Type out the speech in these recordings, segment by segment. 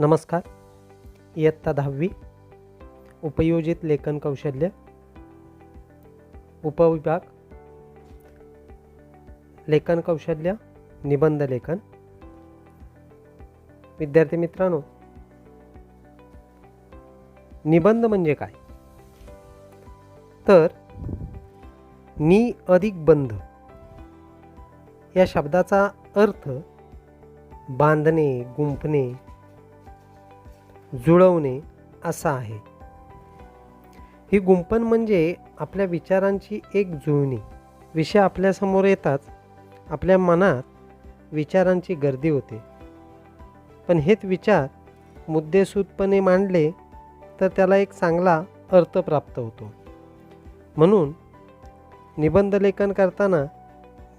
नमस्कार. इयत्ता 10वी उपयोजित लेखन कौशल्य उपविभाग लेखन कौशल्य निबंध लेखन. विद्यार्थी मित्रांनो, निबंध म्हणजे काय? तर नि अधिक बंध या शब्दाचा अर्थ बांधणे, गुंफणे, जुळवणे असा आहे. ही गुंफण म्हणजे आपल्या विचारांची एक जुळणी. विषय आपल्यासमोर येताच आपल्या मनात विचारांची गर्दी होते, पण हेच विचार मुद्देसूदपणे मांडले तर त्याला एक चांगला अर्थ प्राप्त होतो. म्हणून निबंध लेखन करताना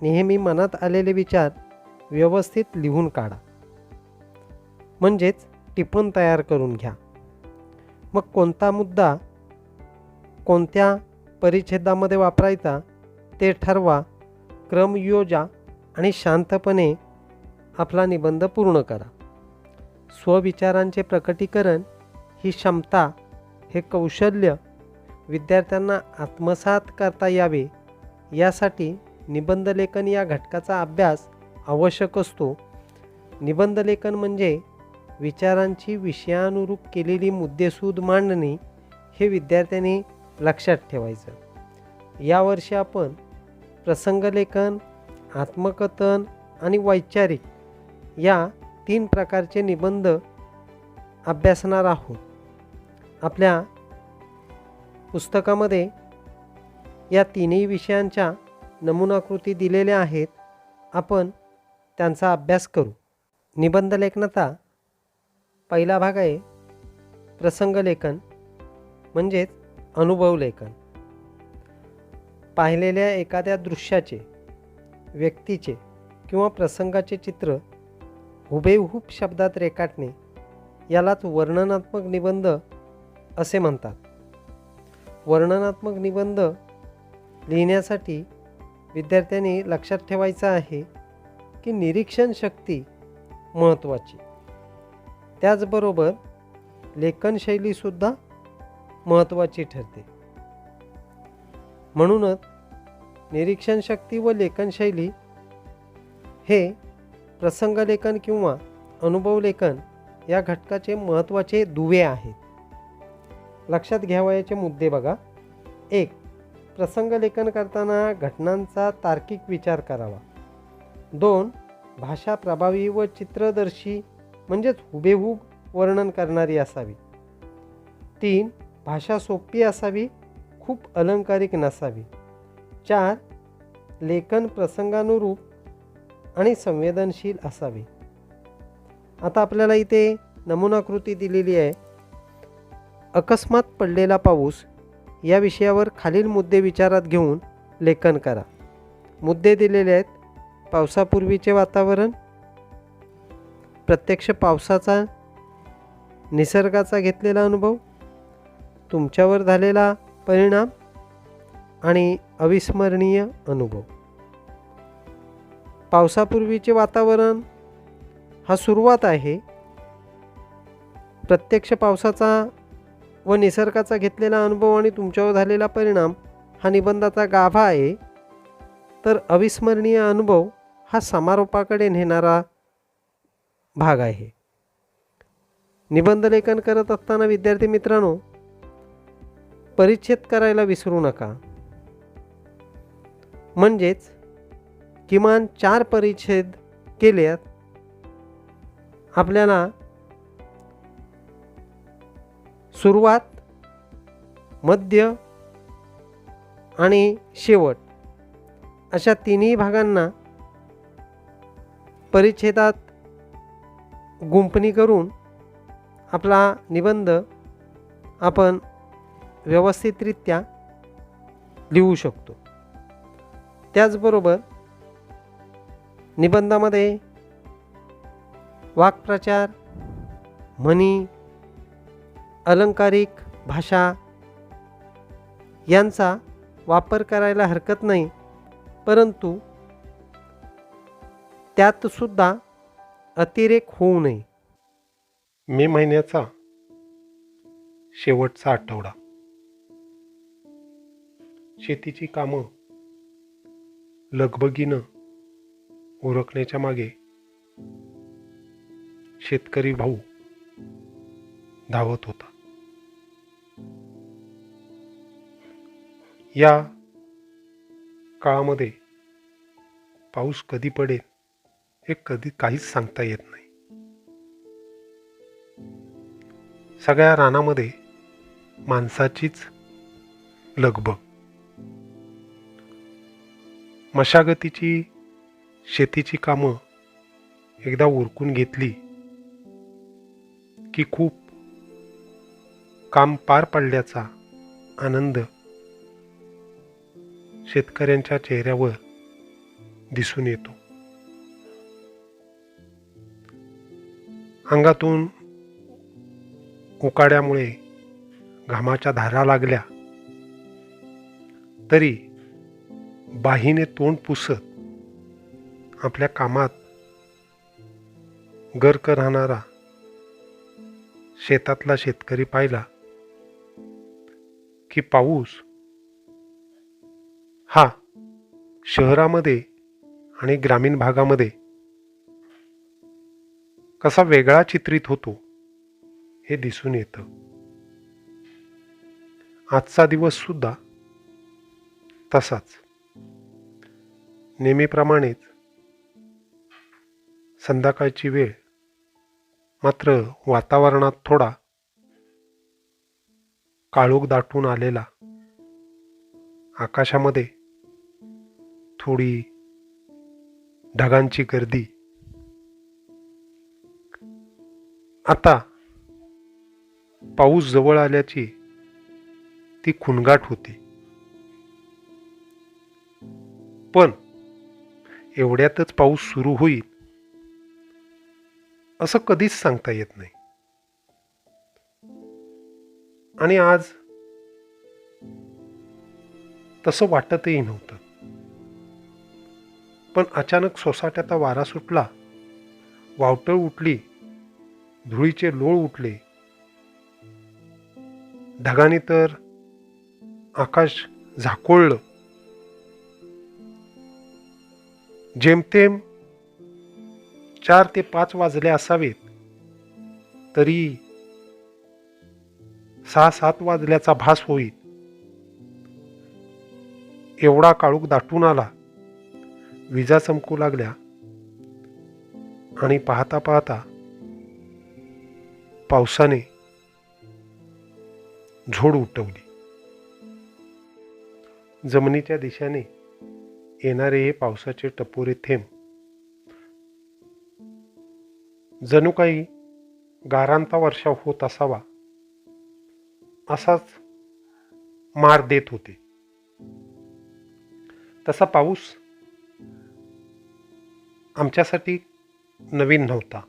नेहमी मनात आलेले विचार व्यवस्थित लिहून काढा, म्हणजेच टिपून तयार करून घ्या. मग कोणता मुद्दा कोणत्या परिच्छेदामध्ये वापरायचा ते ठरवा, क्रम योजा आणि शांतपणे आपला निबंध पूर्ण करा. स्वविचारांचे प्रकटीकरण ही क्षमता, हे कौशल्य विद्यार्थ्यांना आत्मसात करता यावे यासाठी निबंध लेखन या घटकाचा अभ्यास आवश्यक असतो. निबंध लेखन म्हणजे विचारांची विषयानुरूप केलेली मुद्देसूद मांडणी हे विद्यार्थ्यांनी लक्षात ठेवायचं. यावर्षी आपण प्रसंगलेखन, आत्मकथन आणि वैचारिक या 3 प्रकारचे निबंध अभ्यासणार आहोत. आपल्या पुस्तकामध्ये या तिन्ही विषयांच्या नमुनाकृती दिलेल्या आहेत. आपण त्यांचा अभ्यास करू. निबंध लेखनाचा पहिला भाग आहे प्रसंगलेखन, म्हणजेच अनुभव लेखन. पाहिलेल्या एखाद्या दृश्याचे, व्यक्तीचे किंवा प्रसंगाचे चित्र हुबेहूब शब्दात रेखाटणे यालाच वर्णनात्मक निबंध असे म्हणतात. वर्णनात्मक निबंध लिहिण्यासाठी विद्यार्थ्यांनी लक्षात ठेवायचं आहे की निरीक्षण शक्ती महत्त्वाची, त्याचबरोबर लेखनशैलीसुद्धा महत्त्वाची ठरते. म्हणूनच निरीक्षणशक्ती व लेखनशैली हे प्रसंगलेखन किंवा अनुभवलेखन या घटकाचे महत्त्वाचे दुवे आहेत. लक्षात घ्यावयाचे मुद्दे बघा. 1. प्रसंगलेखन करताना घटनांचा तार्किक विचार करावा. 2. भाषा प्रभावी व चित्रदर्शी, म्हणजेच हुबेहूब वर्णन करणारी असावी. 3. भाषा सोपी असावी, खूप अलंकारिक नसावी. 4. लेखन प्रसंगानुरूप आणि संवेदनशील असावे. आता आपल्याला इथे नमुनाकृती दिलेली आहे. अकस्मात पडलेला पाऊस या विषयावर खालील मुद्दे विचारात घेऊन लेखन करा. मुद्दे दिलेले आहेत. पावसापूर्वीचे वातावरण, प्रत्यक्ष पावसाचा निसर्गाचा घेतलेला अनुभव, तुमच्यावर झालेला परिणाम आणि अविस्मरणीय अनुभव. पावसापूर्वीचे वातावरण हा सुरुवात आहे. प्रत्यक्ष पावसाचा व निसर्गाचा घेतलेला अनुभव आणि तुमच्यावर झालेला परिणाम हा निबंधाचा गाभा आहे. तर अविस्मरणीय अनुभव हा समारोपाकडे नेणारा भाग आहे. निबंध लेखन करत असताना विद्यार्थी मित्रांनो, परिच्छेद करायला विसरू नका. म्हणजेच किमान 4 परिच्छेद केल्यात आपल्याला सुरुवात, मध्य आणि शेवट अशा तिन्ही भागांना परिच्छेदात गुंफणी करून आपला निबंध आपण व्यवस्थितरित्या लिहू शकतो. त्याचबरोबर निबंधामध्ये वाक्प्रचार, म्हणी, अलंकारिक भाषा यांचा वापर करायला हरकत नाही, परंतु त्यातसुद्धा अतिरेक होऊ नये. मे महिन्याचा शेवटचा आठवडा. शेतीची कामं लगबगीनं उरकण्याच्या मागे शेतकरी भाऊ धावत होता. या काळामध्ये पाऊस कधी पडेल हे कधी काहीच सांगता येत नाही. सगळ्या रानामध्ये माणसाचीच लगबग. मशागतीची शेतीची कामं एकदा उरकून घेतली की खूप काम पार पडल्याचा आनंद शेतकऱ्यांच्या चेहऱ्यावर दिसून येतो. अंगातून उकाड्यामुळे घामाच्या धारा लागल्या तरी बाहीने तोंड पुसत आपल्या कामात गर्क राहणारा शेतातला शेतकरी पाहिला की पाऊस हा शहरामध्ये आणि ग्रामीण भागामध्ये कसा वेगळा चित्रित होतो हे दिसून येतं. आजचा दिवस सुद्धा तसाच. नेहमीप्रमाणेच संध्याकाळची वेळ, मात्र वातावरणात थोडा काळोख दाटून आलेला. आकाशामध्ये थोडी ढगांची गर्दी. आता पाऊस जवळ आल्याची ती खुणगाट होती. पण एवढ्यातच पाऊस सुरू होईल असं कधीच सांगता येत नाही. आणि आज तसं वाटतही नव्हतं. पण अचानक सोसाट्याचा वारा सुटला, वावटळ उठली, धुळीचे लोळ उठले. ढगांनी तर आकाश झाकोळलं. जेमतेम 4 ते 5 वाजले असावेत, तरी 6-7 वाजल्याचा भास होईल एवढा काळोख दाटून आला. विजा चमकू लागल्या आणि पाहता पाहता पावसाने झोड उठवली. जमिनीच्या दिशेने येणारे हे पावसाचे टपोरे थेंब जणू काही गारांचा वर्षाव होत असावा असाच मार देत होते. तसा पाऊस आमच्यासाठी नवीन नव्हता,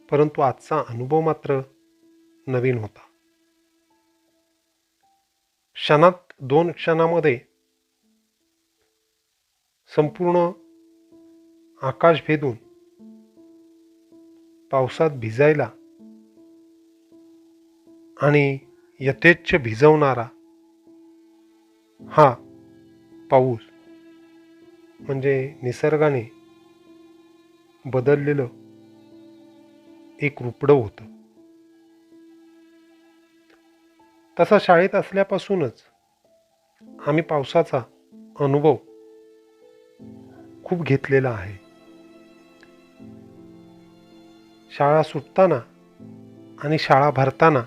परंतु आजचा अनुभव मात्र नवीन होता. क्षणात 2 क्षणामध्ये संपूर्ण आकाश भेदून पावसात भिजायला आणि यथेच्छ भिजवणारा हा पाऊस म्हणजे निसर्गाने बदललेलं एक रूपडं होतं. तसा शाळेत असल्यापासूनच आम्ही पावसाचा अनुभव खूप घेतलेला आहे. शाळा सुटताना आणि शाळा भरताना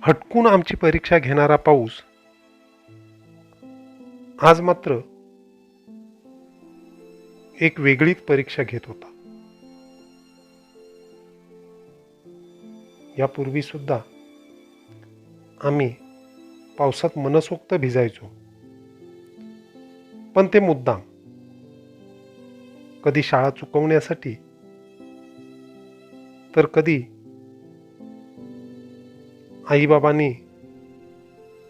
हटकून आमची परीक्षा घेणारा पाऊस आज मात्र एक वेगळीच परीक्षा घेत होता. यापूर्वी सुद्धा आम्ही पावसात मनसोक्त भिजायचो, पण ते मुद्दाम, कधी शाळा चुकवण्यासाठी, तर कधी आईबाबांनी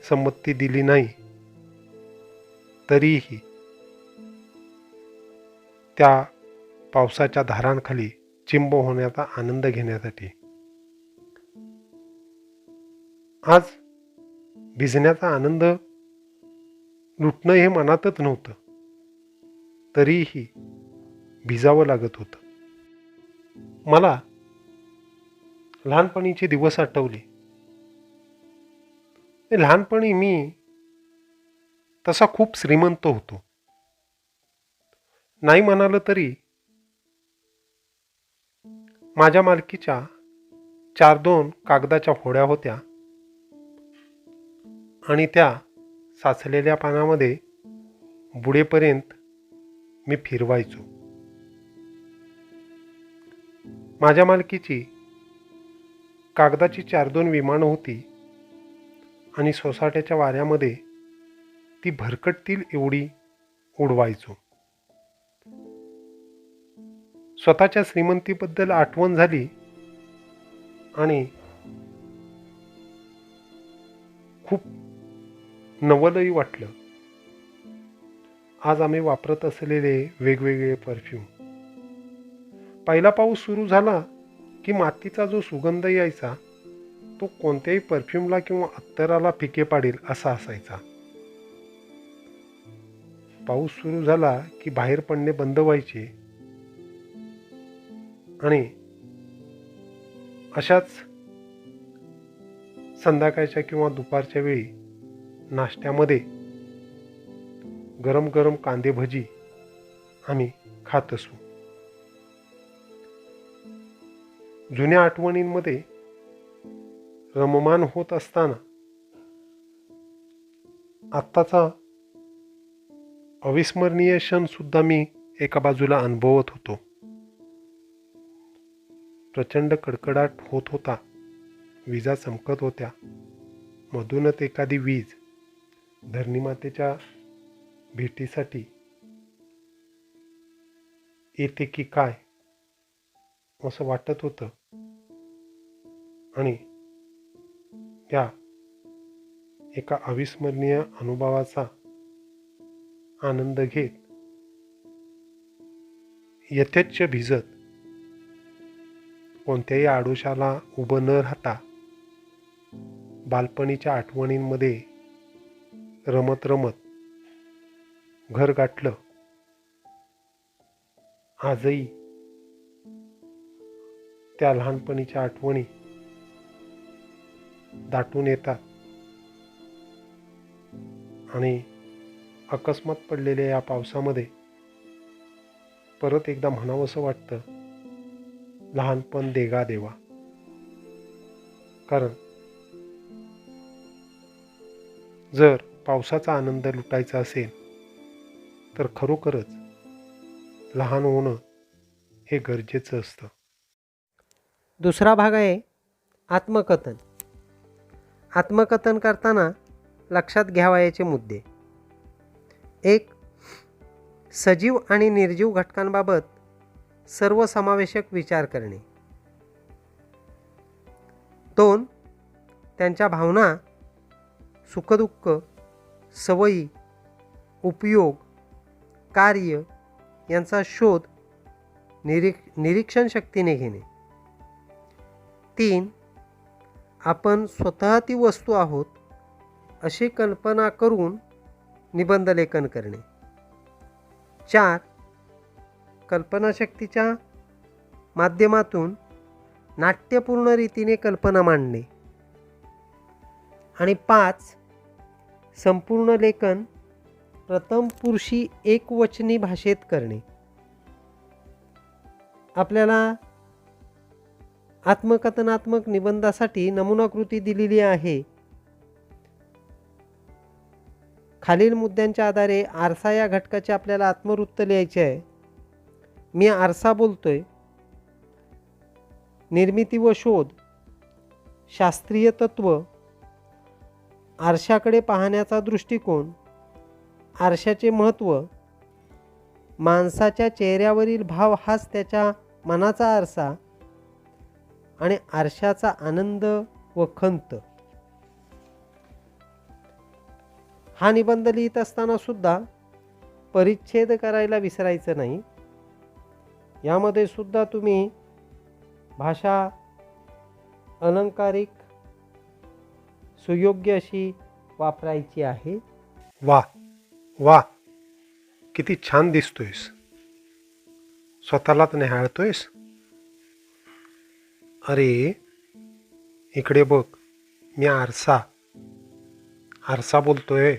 संमती दिली नाही तरीही त्या पावसाच्या धारांखाली चिंब होण्याचा आनंद घेण्यासाठी. आज भिजण्याचा आनंद लुटणं हे मनातच नव्हतं, तरीही भिजावं लागत होतं. मला लहानपणीचे दिवस आठवले. लहानपणी मी तसा खूप श्रीमंत होतो. नाही म्हणालं तरी माझ्या मालकीच्या 4-2 कागदाच्या होड्या होत्या आणि त्या साचलेल्या पानामध्ये बुडेपर्यंत मी फिरवायचो. माझ्या मालकीची कागदाची 4-2 विमानं होती आणि सोसाट्याच्या वाऱ्यामध्ये ती भरकटतील एवढी उडवायचो. स्वतःच्या श्रीमंतीबद्दल आठवण झाली आणि खूप नवलही वाटलं. आज आम्ही वापरत असलेले वेगवेगळे परफ्यूम. पहिला पाऊस सुरू झाला की मातीचा जो सुगंध यायचा तो कोणत्याही परफ्यूमला किंवा अत्तराला फिके पाडेल असा असायचा. पाऊस सुरू झाला की बाहेर पडणे बंद व्हायचे आणि अशाच संध्याकाळच्या किंवा दुपारच्या वेळी नाश्त्यामध्ये गरम गरम कांदे भजी आम्ही खात असू. जुन्या आठवणींमध्ये रममान होत असताना आत्ताचा अविस्मरणीय क्षण सुद्धा मी एका बाजूला अनुभवत होतो. प्रचंड कडकडाट होत होता. विजा चमकत होत्या. मधूनच एखादी वीज धरणीमातेच्या भेटीसाठी येते की काय असं वाटत होतं. आणि त्या एका अविस्मरणीय अनुभवाचा आनंद घेत यथेच्छ भिजत कोणत्याही आडोशाला उभं न राहता बालपणीच्या आठवणींमध्ये रमत रमत घर गाठलं. आजही त्या लहानपणीच्या आठवणी दाटून येतात आणि अकस्मात पडलेल्या या पावसामध्ये परत एकदा म्हणावंसं वाटतं, लहानपण देगा देवा. कारण जर पावसाचा आनंद लुटायचा असेल तर खरोखरच लहान होणं हे गरजेचं असतं. दुसरा भाग आहे आत्मकथन. आत्मकथन करताना लक्षात घ्यावयाचे मुद्दे. 1. सजीव आणि निर्जीव घटकांबाबत सर्वसमावेशक विचार करणे. 2. त्यांच्या भावना, सुखदुःख, सवयी, उपयोग, कार्य यांचा शोध निरीक्षण शक्तीने घेणे. 3. आपण स्वतः ती वस्तू आहोत अशी कल्पना करून निबंधलेखन करणे. 4. कल्पनाशक्तीच्या माध्यमातून नाट्यपूर्ण रीतीने कल्पना मांडणे. आणि 5. संपूर्ण लेखन प्रथम पुरुषी एकवचनी भाषेत करणे. आपल्याला आत्मकथनात्मक निबंधासाठी नमुनाकृती दिलेली आहे. खालील मुद्द्यांच्या आधारे आरसा या घटकाचे आपल्याला आत्मवृत्त लिहायचे आहे. मी आरसा बोलतोय. निर्मिती व शोध, शास्त्रीय तत्व, आरशाकडे पाहण्याचा दृष्टिकोन, आरशाचे महत्त्व, माणसाच्या चेहऱ्यावरील भाव हाच त्याच्या मनाचा आरसा आणि आरशाचा आनंद व खंत. हा निबंध लिहित असताना सुद्धा परिच्छेद करायला विसरायचं नाही. यामध्ये सुद्धा तुम्ही भाषा अलंकारिक सुयोग्य अशी वापरायची आहे. वा वा, किती छान दिसतोयस. स्वतःलाच निहाळतोयस. अरे इकडे बघ, मी आरसा बोलतोय.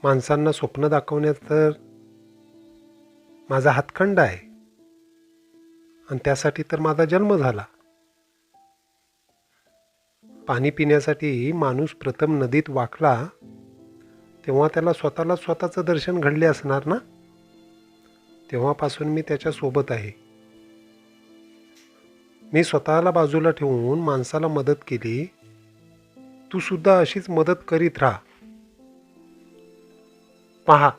माणसांना स्वप्न दाखवण्यात तर माझा हातखंड आहे, आणि त्यासाठी तर माझा जन्म झाला. पाणी पिण्यासाठी माणूस प्रथम नदीत वाकला तेव्हा त्याला स्वतःचं दर्शन घडले असणार ना. तेव्हापासून मी त्याच्या सोबत आहे. मी स्वतःला बाजूला ठेवून माणसाला मदत केली. तू सुद्धा अशीच मदत करीत राहा. पहा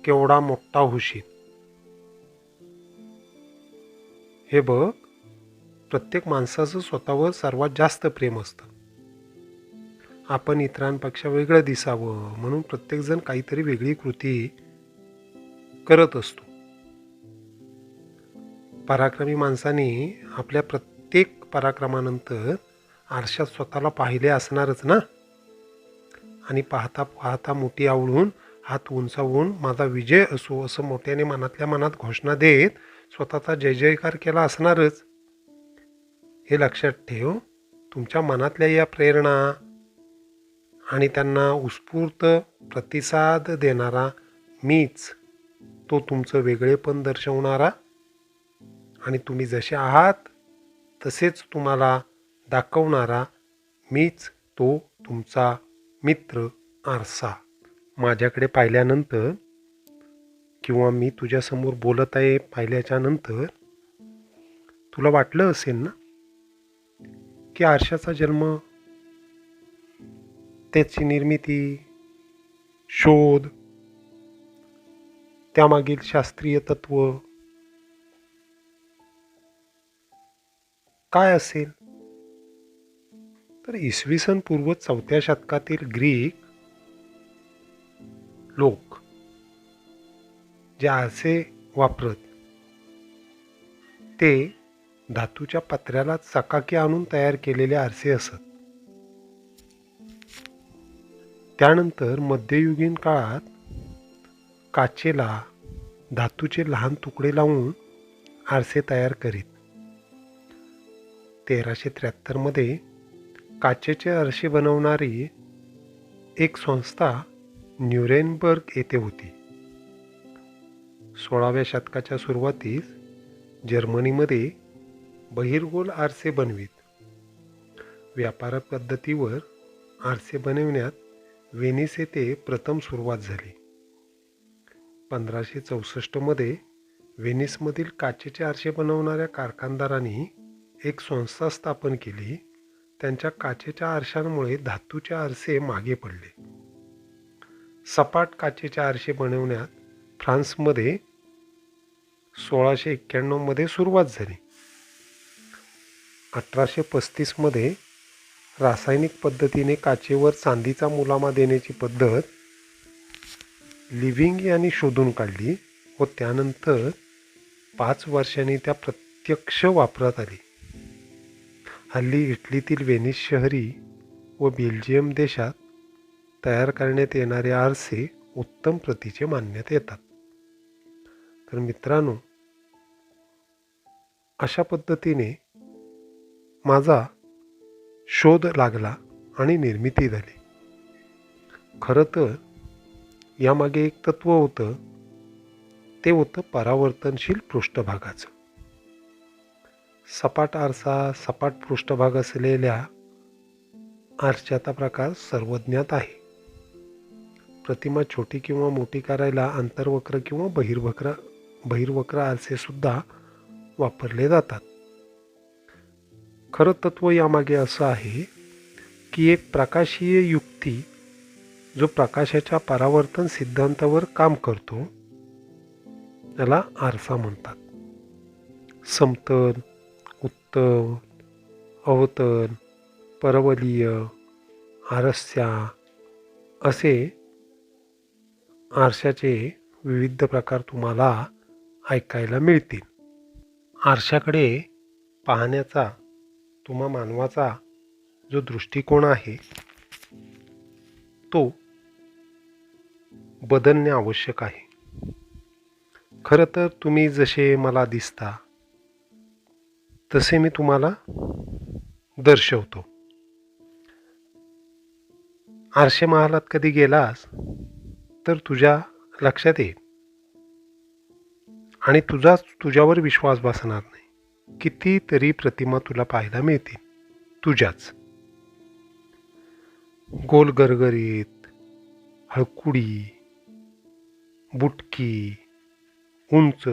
केवढा मोठा होशील. हे बघ, प्रत्येक माणसाचं स्वतःवर सर्वात जास्त प्रेम असतं. आपण इतरांपेक्षा वेगळं दिसावं म्हणून प्रत्येकजण काहीतरी वेगळी कृती करत असतो. पराक्रमी माणसाने आपल्या प्रत्येक पराक्रमानंतर आरशात स्वतःला पाहिले असणारच ना. आणि पाहता पाहता मोठी आवळून हात उंचावून माझा विजय असो असं मोठ्याने मनातल्या मनात घोषणा देत स्वतःचा जय जयकार केला असणारच. हे लक्षात ठेव. तुमच्या मनातल्या या प्रेरणा आणि त्यांना उत्स्फूर्त प्रतिसाद देणारा मीच, तो तुमचं वेगळेपण दर्शवणारा आणि तुम्ही जसे आहात तसेच तुम्हाला दाखवणारा मीच, तो तुमचा मित्र आरसा. माझ्याकडे पाहिल्यानंतर किंवा मी तुझ्यासमोर बोलत आहे पाहिल्याच्या नंतर तुला वाटलं असेल ना की आरशाचा जन्म, त्याची निर्मिती, शोध, त्यामागील शास्त्रीय तत्व काय असेल. तर इसवी सन पूर्व 4थ्या शतकातील ग्रीक लोक जे आरसे वापरत, ते धातूच्या पत्र्याला चकाकी आणून तयार केलेले आरसे असत. त्यानंतर मध्ययुगीन काळात काचेला धातूचे लहान तुकडे लावून आरसे तयार करीत. 1373 मध्ये काचेचे आरसे बनवणारी एक संस्था न्यूरेनबर्ग येथे होती. 16व्या शतकाच्या सुरुवातीस जर्मनीमध्ये बहिर्गोल आरसे बनवीत. व्यापार पद्धतीवर आरसे बनविण्यात व्हेनिस येथे प्रथम सुरुवात झाली. 1564 मध्ये व्हेनिसमधील काचेचे आरसे बनवणाऱ्या कारखानदारांनी एक संस्था स्थापन केली. त्यांच्या काचेच्या आरशांमुळे धातूचे आरसे मागे पडले. सपाट काचेचे आरसे बनवण्यात फ्रान्समध्ये 1691 मध्ये सुरुवात झाली. 1835 मध्ये रासायनिक पद्धतीने काचेवर चांदीचा मुलामा देण्याची पद्धत लिव्हिंग यांनी शोधून काढली व त्यानंतर 5 वर्षांनी त्या प्रत्यक्ष वापरात आली. हल्ली इटलीतील व्हेनिस शहरी व बेल्जियम देशात तयार करण्यात येणारे आरसे उत्तम प्रतीचे मानण्यात येतात. तर मित्रांनो, अशा पद्धतीने माझा शोध लागला आणि निर्मिती झाली. खरं तर यामागे एक तत्व होतं. ते होतं परावर्तनशील पृष्ठभागाचं. सपाट आरसा, सपाट पृष्ठभाग असलेल्या आरशाचा प्रकार सर्वज्ञात आहे. प्रतिमा छोटी किंवा मोठी करायला आंतरवक्र किंवा बहिर्वक्र आरसे सुद्धा वापरले जातात. खरं तत्व यामागे असं आहे की एक प्रकाशीय युक्ती जो प्रकाशाच्या परावर्तन सिद्धांतावर काम करतो त्याला आरसा म्हणतात. समतल, उत्तल, अवतल, परवलीय, आरस्या असे आरशाचे विविध प्रकार तुम्हाला ऐकायला मिळतील. आरशाकडे पाहण्याचा तुम्हा मानवाचा जो दृष्टिकोन आहे तो बदलणे आवश्यक आहे. खरं तर तुम्ही जसे मला दिसता तसे मी तुम्हाला दर्शवतो. आरशे महालात कधी गेलास तर तुझ्या लक्षात येईल आणि तुझ्यावर विश्वास बसणार नाही. कितीतरी प्रतिमा तुला पाहायला मिळतील तुझ्याच. गोल गरगरीत, हळकुडी, बुटकी, उंच.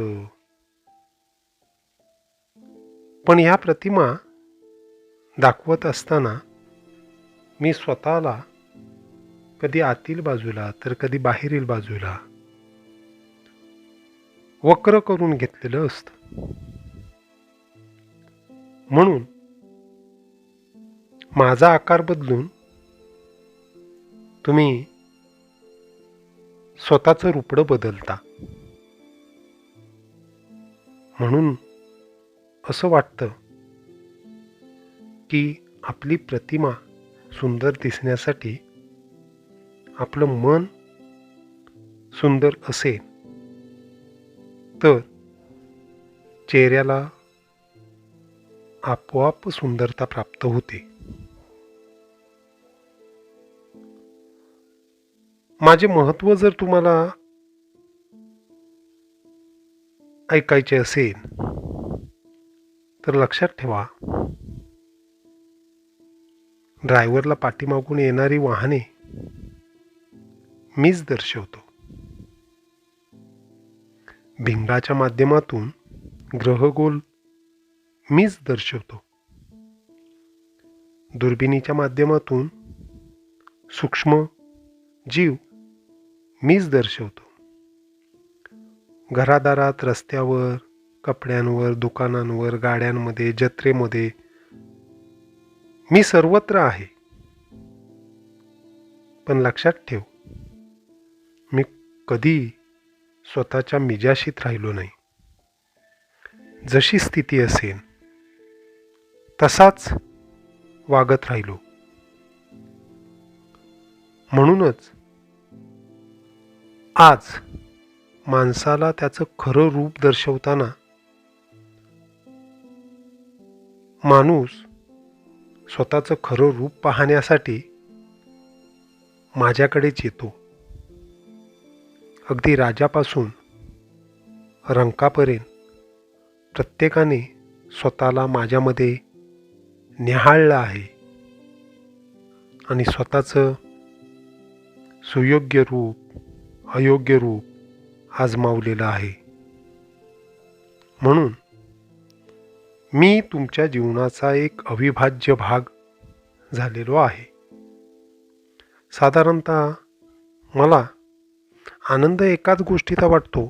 पण ह्या प्रतिमा दाखवत असताना मी स्वतःला कधी आतील बाजूला तर कधी बाहेरील बाजूला वक्र करून घेतलेलं असतं. म्हणून माझा आकार बदलून तुम्ही स्वतःचं रूपडं बदलता. म्हणून असं वाटतं की आपली प्रतिमा सुंदर दिसण्यासाठी आपलं मन सुंदर असेल तर चेहऱ्याला आपोआप सुंदरता प्राप्त होते. माझे महत्त्व जर तुम्हाला ऐकायचे असेल तर लक्षात ठेवा, ड्रायव्हरला पाठीमागून येणारी वाहने मीच दर्शवतो. भिंगाच्या माध्यमातून ग्रहगोल मीच दर्शवतो. दुर्बिणीच्या माध्यमातून सूक्ष्म जीव मीच दर्शवतो. घरादारात, रस्त्यावर, कपड्यांवर, दुकानांवर, गाड्यांमध्ये, जत्रेमध्ये मी सर्वत्र आहे. पण लक्षात ठेव, मी कधी स्वतःच्या मिजाशीत राहिलो नाही. जशी स्थिती असेल तसाच वागत राहिलो. म्हणूनच आज माणसाला त्याचं खरं रूप दर्शवताना माणूस स्वतःचं खरं रूप पाहण्यासाठी माझ्याकडेच येतो. अगदी राजापासून रंकापर्यंत प्रत्येकाने स्वतःला माझ्यामध्ये निहाळलं आहे आणि स्वतःचं सुयोग्य रूप, अयोग्य रूप आजमावलेलं आहे. म्हणून मी तुमच्या जीवनाचा एक अविभाज्य भाग झालेलो आहे. साधारणतः मला आनंद एकाच गोष्टीचा वाटतो,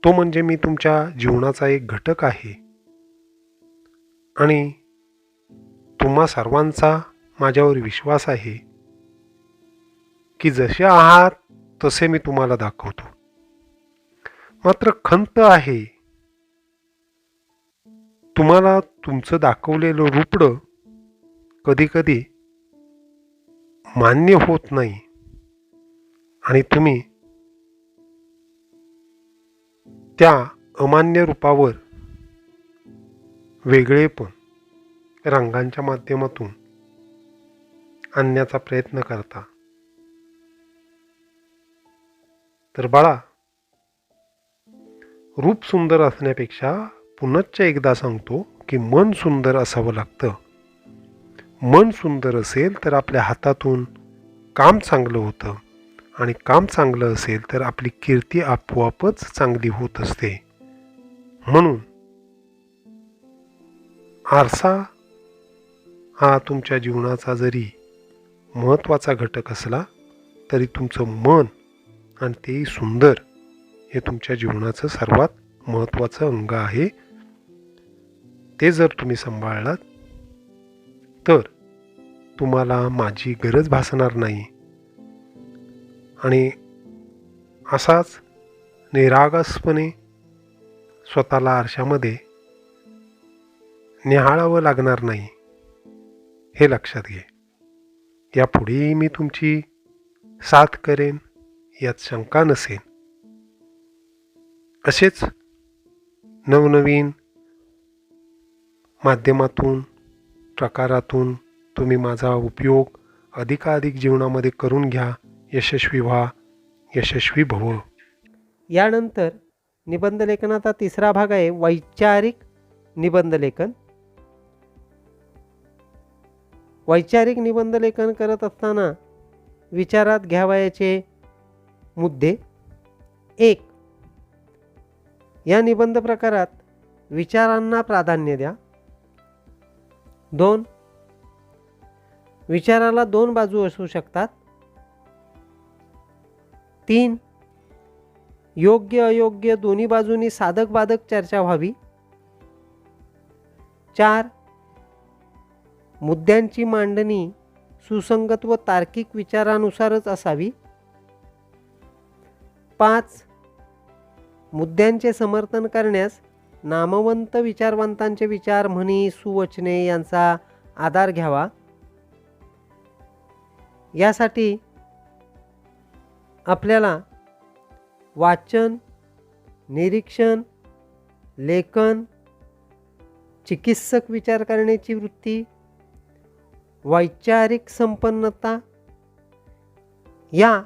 तो म्हणजे मी तुमच्या जीवनाचा एक घटक आहे आणि तुम्हा सर्वांचा माझ्यावर विश्वास आहे की जसे आहात तसे मी तुम्हाला दाखवतो. मात्र खंत आहे, तुम्हाला तुमचं दाखवलेलं रूपडं कधीकधी मान्य होत नाही आणि तुम्ही त्या अमान्य रूपावर वेगळेपण रंगांच्या माध्यमातून आणण्याचा प्रयत्न करता. तर बाळा, रूप सुंदर असण्यापेक्षा पुनश्च एकदा सांगतो की मन सुंदर असावं लागतं. मन सुंदर असेल तर आपल्या हातातून काम चांगलं होतं आणि काम चांगलं असेल तर आपली कीर्ती आपोआपच चांगली होत असते. म्हणून आरसा हा तुमच्या जीवनाचा जरी महत्त्वाचा घटक असला तरी तुमचं मन आणि तेही सुंदर हे तुमच्या जीवनाचं सर्वात महत्त्वाचं अंग आहे. ते जर तुम्ही सांभाळलात तर तुम्हाला माझी गरज भासणार नाही आणि असाच निरागसपणे स्वतःला आरशामध्ये निहाळावं लागणार नाही, हे लक्षात घे. यापुढेही मी तुमची साथ करेन, यात शंका नसेल. असेच नवनवीन माध्यमातून, प्रकारातून तुम्ही माझा उपयोग अधिकाधिक जीवनामध्ये करून घ्या. यशस्वी व्हा, यशस्वी भव. यानंतर निबंधलेखनाचा तिसरा भाग आहे वैचारिक निबंधलेखन. वैचारिक निबंधलेखन करत असताना विचारात घ्यावयाचे मुद्दे. 1. या निबंध प्रकारात विचारांना प्राधान्य द्या. 2. विचाराला 2 बाजू असू शकतात. 3. योग्य अयोग्य दोन्ही बाजूंनी साधक बाधक चर्चा व्हावी. 4. मुद्द्यांची मांडणी सुसंगत व तार्किक विचारानुसारच असावी. 5. मुद्द्यांचे समर्थन करण्यास नामवंत विचारवंतांचे विचार, म्हणी, सुवचने यांचा आधार घ्यावा. यासाठी आपल्याला वाचन, निरीक्षण, लेखन, चिकित्सक विचार करण्याची वृत्ती, वैचारिक संपन्नता या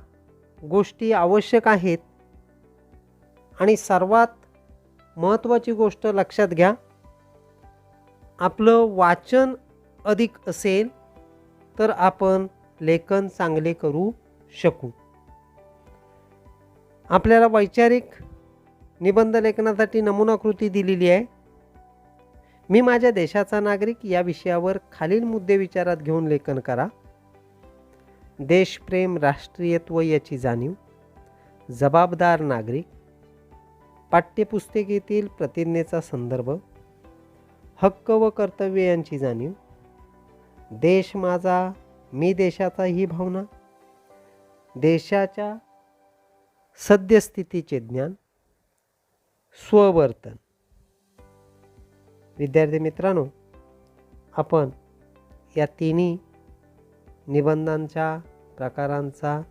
गोष्टी आवश्यक आहेत. आणि सर्वात महत्त्वाची गोष्ट लक्षात घ्या, आपलं वाचन अधिक असेल तर आपण लेखन चांगले करू शकू. आपल्याला वैचारिक निबंध लेखनासाठी नमुनाकृती दिलेली आहे. मी माझ्या देशाचा नागरिक या विषयावर खालील मुद्दे विचारात घेऊन लेखन करा. देशप्रेम, राष्ट्रीयत्व याची जाणीव, जबाबदार नागरिक, पाठ्यपुस्तकेतील प्रतिज्ञेचा संदर्भ, हक्क व कर्तव्य यांची जाणीव, देश माझा, मी देशाचा ही भावना, देशाच्या सद्यस्थितीचे ज्ञान, स्ववर्तन. विद्यार्थी मित्रांनो, आपण या तिन्ही निबंधांच्या प्रकारांचा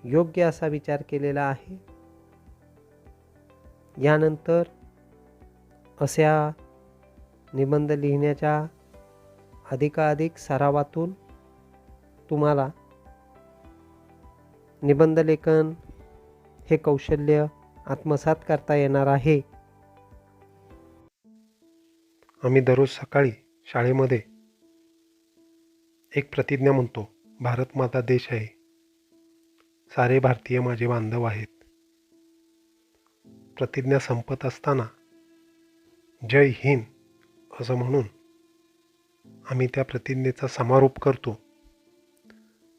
योग्य असा विचार केलेला आहे. यानंतर अशा निबंध लिहिण्याच्या अधिकाधिक सरावातून तुम्हाला निबंध लेखन हे कौशल्य आत्मसात करता येणार आहे. आम्ही दररोज सकाळी शाळेमध्ये एक प्रतिज्ञा म्हणतो, भारत माता देश आहे, सारे भारतीय माझे बांधव आहेत. प्रतिज्ञा संपत असताना जय हिंद असं म्हणून आम्ही त्या प्रतिज्ञेचा समारोप करतो.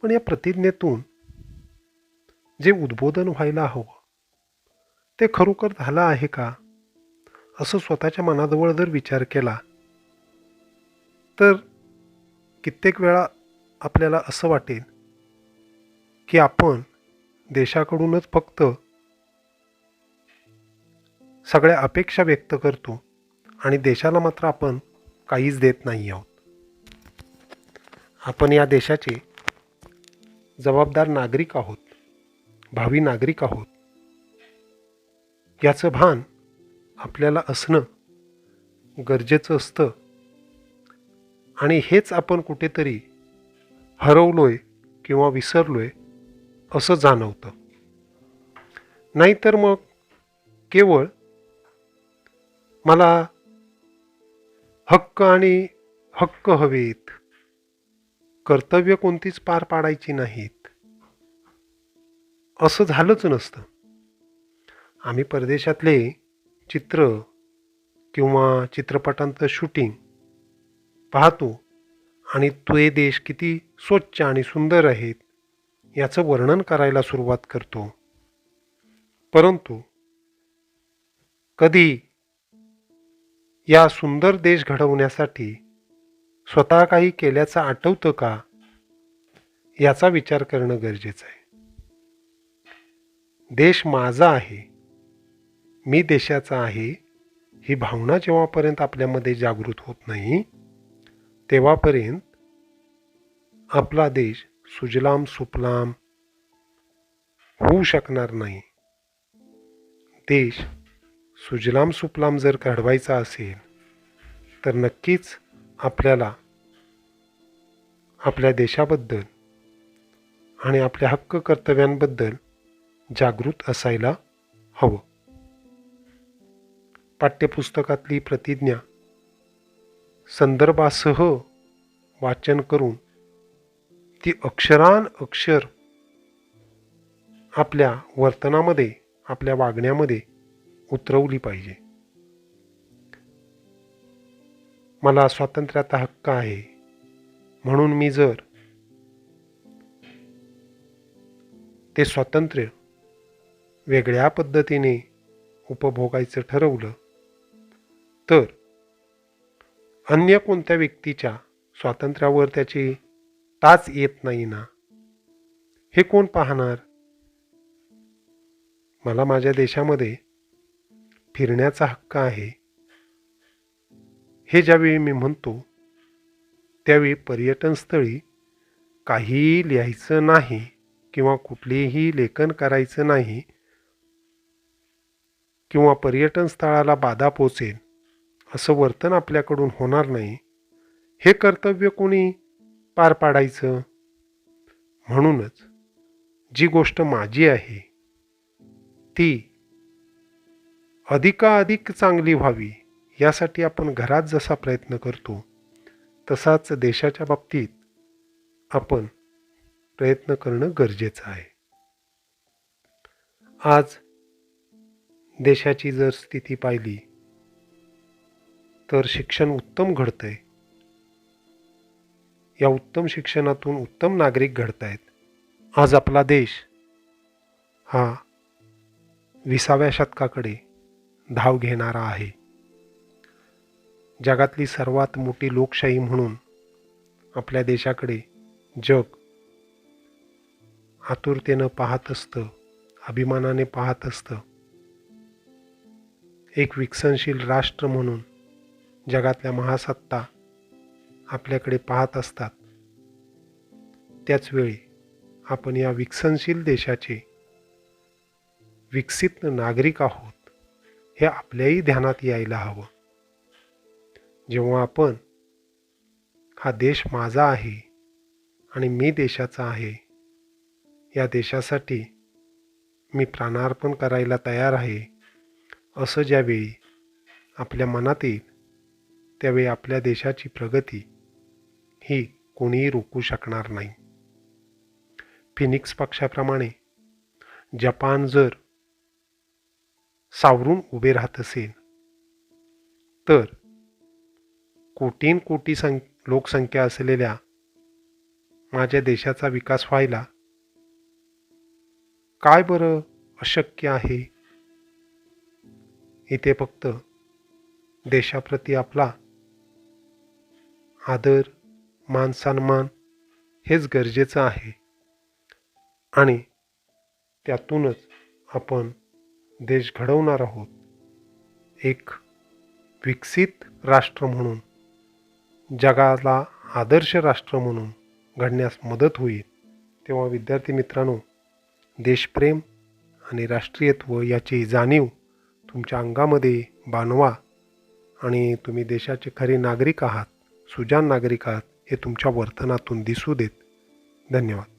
पण या प्रतिज्ञेतून जे उद्बोधन व्हायला हवं ते खरोखर झालं आहे का, असं स्वतःच्या मनाजवळ जर विचार केला तर कित्येक वेळा आपल्याला असं वाटेल की आपण देशाकडूनच फक्त सगळ्या अपेक्षा व्यक्त करतो आणि देशाला मात्र आपण काहीच देत नाही आहोत. आपण या देशाचे जबाबदार नागरिक आहोत, भावी नागरिक आहोत. याचं भान आपल्याला असणं गरजेचं असतं. आणि हेच आपण कुठेतरी हरवलोय किंवा विसरलोय असं जाणवतं. नाहीतर मग केवळ मला हक्क आणि हक्क हवेत, कर्तव्य कोणतीच पार पाडायची नाहीत, असं झालंच नसतं. आम्ही परदेशातले चित्र किंवा चित्रपटांचं शूटिंग पाहतो आणि ते देश किती स्वच्छ आणि सुंदर आहेत याचं वर्णन करायला सुरुवात करतो. परंतु कधी या सुंदर देश घडवण्यासाठी स्वतः काही केल्याचं आठवतं का, याचा विचार करणं गरजेचं आहे. देश माझा आहे, मी देशाचा आहे ही भावना जेव्हापर्यंत आपल्यामध्ये जागृत होत नाही तेव्हापर्यंत आपला देश सुजलाम सुफलाम होऊ शकणार नाही. देश सुजलाम सुफलाम जर घडवायचा असेल तर नक्कीच आपल्याला आपल्या देशाबद्दल आणि आपल्या हक्क कर्तव्यांबद्दल जागृत असायला हवं. पाठ्यपुस्तकातली प्रतिज्ञा संदर्भासह वाचन करून ती अक्षरान अक्षर आपल्या वर्तनामध्ये आपल्या वागण्यामध्ये उतरवली पाहिजे. मला स्वातंत्र्याचा हक्क आहे म्हणून मी जर ते स्वातंत्र्य वेगळ्या पद्धतीने उपभोगायचं ठरवलं तर अन्य कोणत्या व्यक्तीच्या स्वातंत्र्यावर त्याची टाच येत नाही ना, हे कोण पाहणार? मला माझ्या देशामध्ये फिरण्याचा हक्क आहे हे ज्यावेळी मी म्हणतो त्यावेळी पर्यटनस्थळी काहीही लिहायचं नाही किंवा कुठलेही लेखन करायचं नाही किंवा पर्यटन स्थळाला बाधा पोचेल असं वर्तन आपल्याकडून होणार नाही, हे कर्तव्य कोणी पार पाडायचं? म्हणूनच जी गोष्ट माझी आहे ती अधिकाधिक चांगली व्हावी यासाठी आपण घरात जसा प्रयत्न करतो तसाच देशाच्या बाबतीत आपण प्रयत्न करणं गरजेचं आहे. आज देशाची जर स्थिती पाहिली तर शिक्षण उत्तम घडतंय. या उत्तम शिक्षणातून उत्तम नागरिक घडतायत. आज आपला देश हा 20व्या शतकाकडे धाव घेणारा आहे. जगातली सर्वात मोठी लोकशाही म्हणून आपल्या देशाकडे जग आतुरतेनं पाहत असतं, अभिमानाने पाहत असतं. एक विकसनशील राष्ट्र म्हणून जगातल्या महासत्ता आपल्याकडे पाहत असतात. त्याचवेळी आपण या विकसनशील देशाचे विकसित नागरिक आहोत हे आपल्याही ध्यानात यायला हवं. जेव्हा आपण हा देश माझा आहे आणि मी देशाचा आहे, या देशासाठी मी प्राणार्पण करायला तयार आहे असं ज्यावेळी आपल्या मनात येईल त्यावेळी आपल्या देशाची प्रगती ही कोणीही रोखू शकणार नाही. फिनिक्स पक्षाप्रमाणे जपान जर सावरून उभे राहत असेल तर कोटीन कोटी लोकसंख्या असलेल्या माझ्या देशाचा विकास व्हायला काय बरं अशक्य आहे? इथे फक्त देशाप्रती आपला आदर, मान सन्मान हेच गरजेचं आहे आणि त्यातूनच आपण देश घडवणार आहोत. एक विकसित राष्ट्र म्हणून, जगाला आदर्श राष्ट्र म्हणून घडण्यास मदत होईल. तेव्हा विद्यार्थी मित्रांनो, देशप्रेम आणि राष्ट्रीयत्व याची जाणीव तुमच्या अंगामध्ये बाणवा आणि तुम्ही देशाचे खरे नागरिक आहात, सुजाण नागरिक आहात हे तुमच्या वर्तनातून दिसू देत. धन्यवाद.